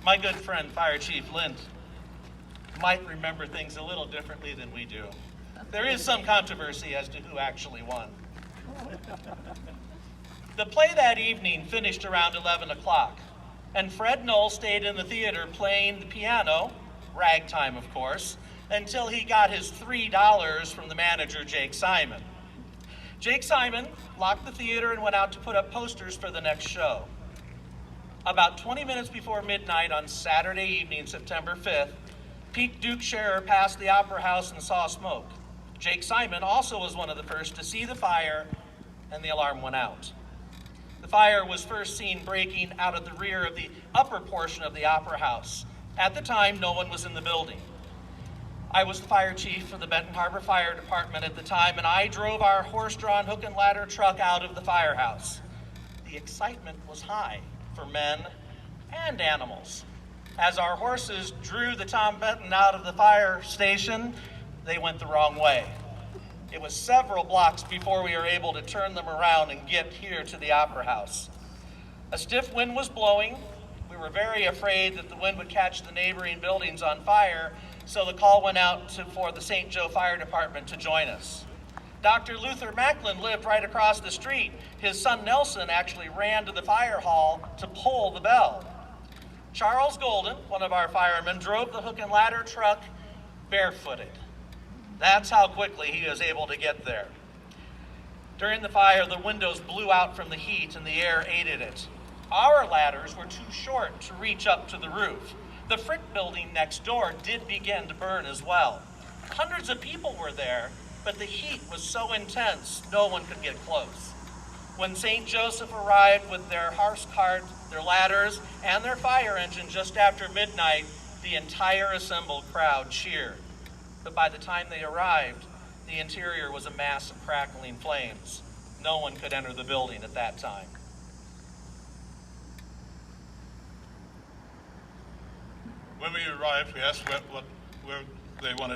My good friend, Fire Chief Lint, might remember things a little differently than we do. There is some controversy as to who actually won. The play that evening finished around 11 o'clock, and Fred Knoll stayed in the theater playing the piano, ragtime of course, until he got his $3 from the manager, Jake Simon. Jake Simon locked the theater and went out to put up posters for the next show. About 20 minutes before midnight on Saturday evening, September 5th, Pete Duke Scherer passed the Opera House and saw smoke. Jake Simon also was one of the first to see the fire, and the alarm went out. The fire was first seen breaking out of the rear of the upper portion of the Opera House. At the time, no one was in the building. I was the fire chief for the Benton Harbor Fire Department at the time, and I drove our horse-drawn hook and ladder truck out of the firehouse. The excitement was high for men and animals. As our horses drew the Tom Benton out of the fire station, they went the wrong way. It was several blocks before we were able to turn them around and get here to the Opera House. A stiff wind was blowing. We were very afraid that the wind would catch the neighboring buildings on fire, so the call went out for the St. Joe Fire Department to join us. Dr. Luther Macklin lived right across the street. His son Nelson actually ran to the fire hall to pull the bell. Charles Golden, one of our firemen, drove the hook and ladder truck barefooted. That's how quickly he was able to get there. During the fire, the windows blew out from the heat and the air aided it. Our ladders were too short to reach up to the roof. The Frick building next door did begin to burn as well. Hundreds of people were there, but the heat was so intense, no one could get close. When St. Joseph arrived with their horse cart, their ladders, and their fire engine just after midnight, the entire assembled crowd cheered. But by the time they arrived, the interior was a mass of crackling flames. No one could enter the building at that time. When we arrived, we asked where they wanted